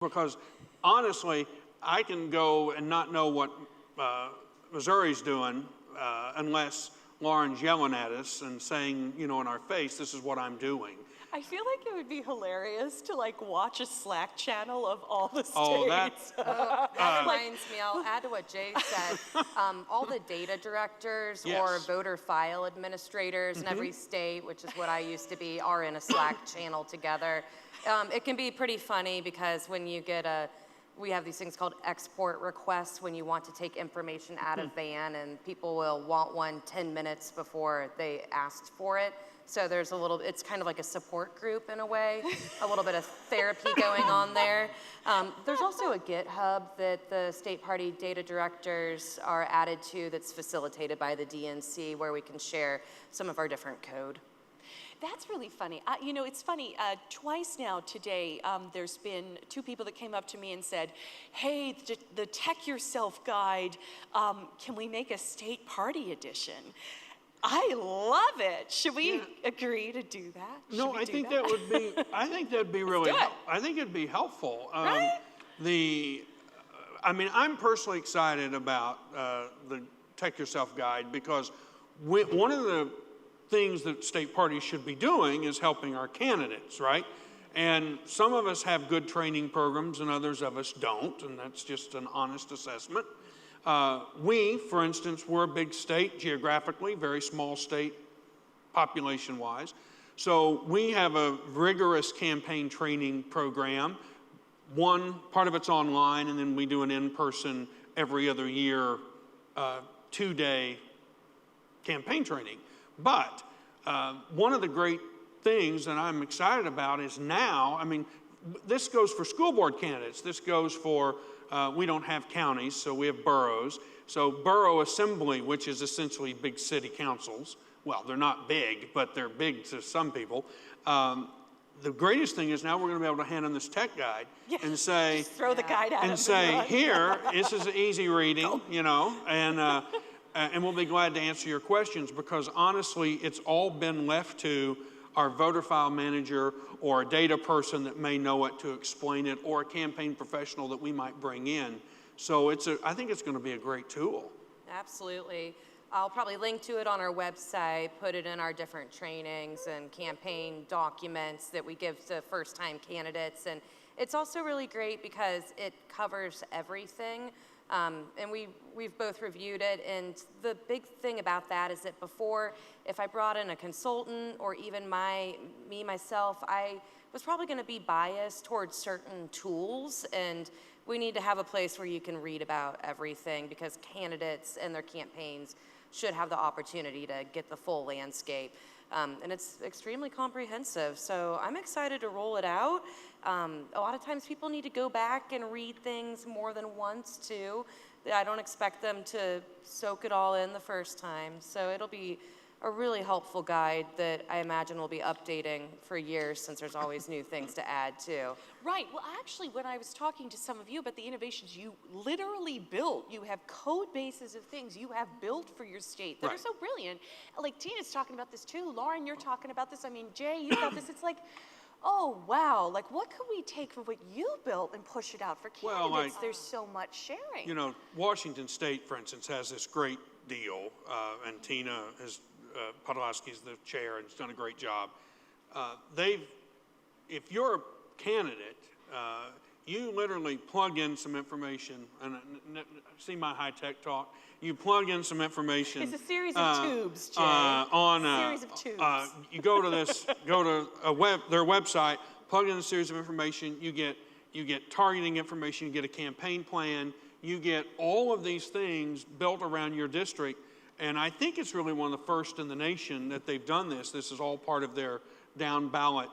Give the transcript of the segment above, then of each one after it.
Because honestly, I can go and not know what Missouri's doing unless Lauren's yelling at us and saying, you know, in our face, this is what I'm doing. I feel like it would be hilarious to like watch a Slack channel of all the states. Oh, that reminds me, I'll add to what Jay said. All the data directors or voter file administrators in every state, which is what I used to be, are in a Slack channel together. It can be pretty funny because when you get we have these things called export requests when you want to take information out of VAN, and people will want one 10 minutes before they asked for it. So there's it's kind of like a support group in a way, a little bit of therapy going on there. There's also a GitHub that the state party data directors are added to that's facilitated by the DNC where we can share some of our different code. That's really funny. You know, it's funny, twice now today, there's been two people that came up to me and said, hey, the Tech Yourself guide, can we make a state party edition? I love it. Should we agree to do that? No, I think that would be, I think that'd be really, I think it'd be helpful. Right? I mean, I'm personally excited about the Tech Yourself guide because one of the things that state parties should be doing is helping our candidates, right? And some of us have good training programs and others of us don't, and that's just an honest assessment. We, for instance, we're a big state geographically, very small state population-wise. So we have a rigorous campaign training program. One part of it's online, and then we do an in-person every other year 2-day campaign training. But one of the great things that I'm excited about is now, I mean, this goes for school board candidates. This goes for, we don't have counties, so we have boroughs. So borough assembly, which is essentially big city councils. Well, they're not big, but they're big to some people. The greatest thing is now we're going to be able to hand in this tech guide and say, just throw the guide at and say, here, this is easy reading, you know, and we'll be glad to answer your questions because honestly, it's all been left to our voter file manager or a data person that may know it to explain it or a campaign professional that we might bring in. So I think it's going to be a great tool. Absolutely. I'll probably link to it on our website, put it in our different trainings and campaign documents that we give to first-time candidates. And it's also really great because it covers everything. And we've both reviewed it, and the big thing about that is that before, if I brought in a consultant or even myself, I was probably going to be biased towards certain tools, and we need to have a place where you can read about everything because candidates and their campaigns should have the opportunity to get the full landscape. And it's extremely comprehensive, so I'm excited to roll it out. A lot of times people need to go back and read things more than once too. I don't expect them to soak it all in the first time, so it'll be a really helpful guide that I imagine we'll be updating for years since there's always new things to add too. Right. Well, actually, when I was talking to some of you about the innovations you literally built, you have code bases of things you have built for your state that are so brilliant. Like Tina's talking about this too. Lauren, you're talking about this. I mean, Jay, you've got this. It's like, oh, wow. Like, what could we take from what you built and push it out for candidates? Well, there's so much sharing. You know, Washington State, for instance, has this great deal, and Tina Podolsky's the chair and has done a great job. If you're a candidate, you literally plug in some information, and see my high-tech talk, you plug in some information. It's a series of tubes, Jay. Series of tubes. You go to their website, plug in a series of information, you get targeting information, you get a campaign plan, you get all of these things built around your district. And I think it's really one of the first in the nation that they've done this. This is all part of their down ballot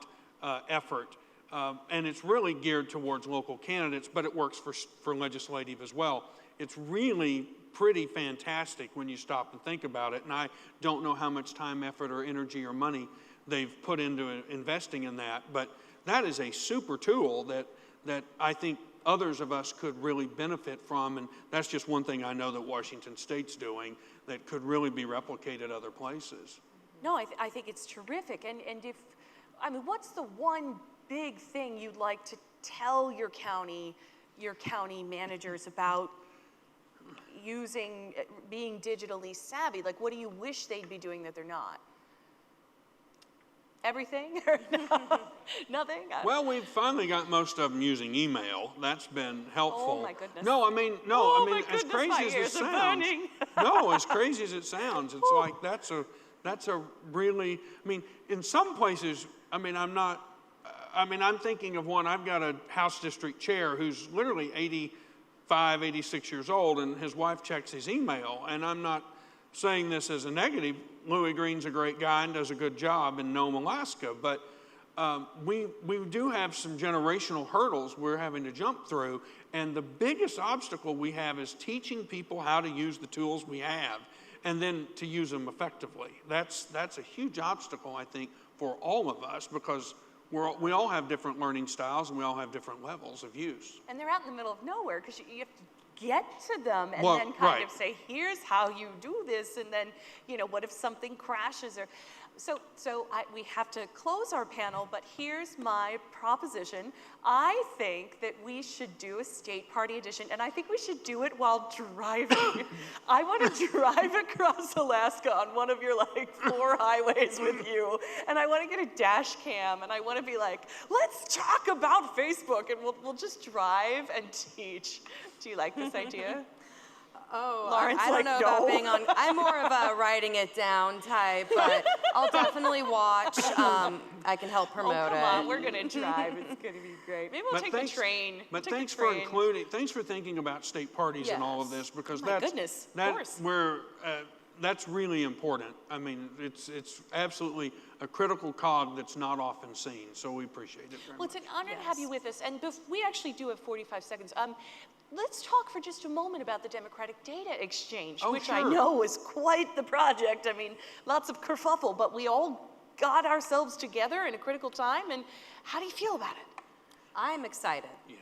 effort. And it's really geared towards local candidates, but it works for legislative as well. It's really pretty fantastic when you stop and think about it. And I don't know how much time, effort, or energy or money they've put into investing in that. But that is a super tool that I think others of us could really benefit from. And that's just one thing I know that Washington State's doing that could really be replicated other places. No, I think it's terrific. And what's the one big thing you'd like tell your county managers about being digitally savvy? Like, what do you wish they'd be doing that they're not? Everything? Or no? Nothing? Well, we've finally got most of them using email. That's been helpful. Oh, my goodness. No, I mean, Oh, my as goodness, crazy my as it ears are sounds. burning. No, as crazy as it sounds, it's like that's a really, I mean, in some places, I mean, I'm thinking of one, I've got a House District Chair who's literally 85, 86 years old, and his wife checks his email, and I'm not saying this as a negative. Louis Green's a great guy and does a good job in Nome, Alaska, but we do have some generational hurdles we're having to jump through, and the biggest obstacle we have is teaching people how to use the tools we have and then to use them effectively. That's a huge obstacle, I think, for all of us, because we all have different learning styles and we all have different levels of use. And they're out in the middle of nowhere because you have to get to them and Well, then kind of right. say, here's how you do this, and then, what if something crashes? Or we have to close our panel, but here's my proposition. I think that we should do a state party edition, and I think we should do it while driving. I want to drive across Alaska on one of your 4 highways with you, and I want to get a dash cam, and I want to be like, let's talk about Facebook, and we'll just drive and teach. Do you like this idea? Oh, Lauren's I don't know no. about being on. I'm more of a writing it down type, but I'll definitely watch. I can help promote Oh, come it. on, we're gonna drive. It's gonna be great. Maybe we'll take the train. But Take the thanks for train. thanks for thinking about state parties and all of Yes. this, because My goodness, of course. that's really important. I mean, it's absolutely a critical cog that's not often seen. So we appreciate it very Well, much. it's an honor to have you with us. And we actually do have 45 seconds. Let's talk for just a moment about the Democratic Data Exchange, Oh, which I sure. know was quite the project. I mean, lots of kerfuffle, but we all got ourselves together in a critical time. And how do you feel about it? I'm excited. Yeah.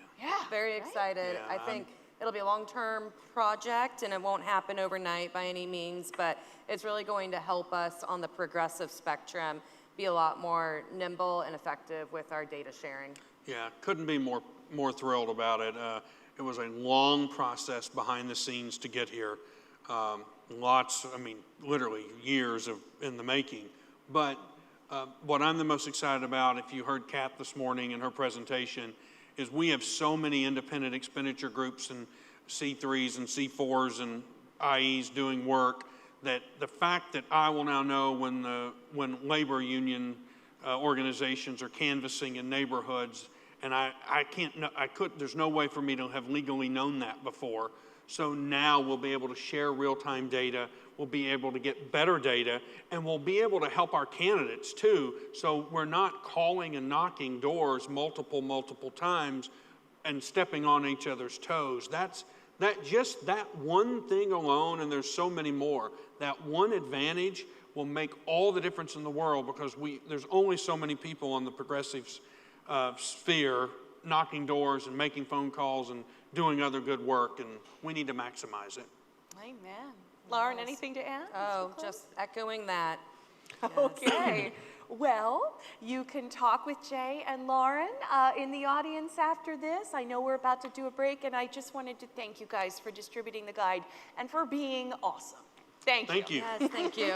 Very right? excited. Yeah, I think it'll be a long-term project, and it won't happen overnight by any means, but it's really going to help us on the progressive spectrum be a lot more nimble and effective with our data sharing. Yeah, couldn't be more thrilled about it. It was a long process behind the scenes to get here. Literally years in the making. But what I'm the most excited about, if you heard Kat this morning in her presentation, is we have so many independent expenditure groups and C3s and C4s and IEs doing work, that the fact that I will now know when labor union organizations are canvassing in neighborhoods, and there's no way for me to have legally known that before. So now we'll be able to share real-time data, we'll be able to get better data, and we'll be able to help our candidates too, so we're not calling and knocking doors multiple times and stepping on each other's toes. Just that one thing alone, and there's so many more, that one advantage will make all the difference in the world, because there's only so many people on the progressive sphere knocking doors and making phone calls and doing other good work, and we need to maximize it. Amen. Lauren, anything to add? Oh, just echoing that. Okay. Well, you can talk with Jay and Lauren in the audience after this. I know we're about to do a break, and I just wanted to thank you guys for distributing the guide and for being awesome. Thank you. Thank you. Yes, thank you.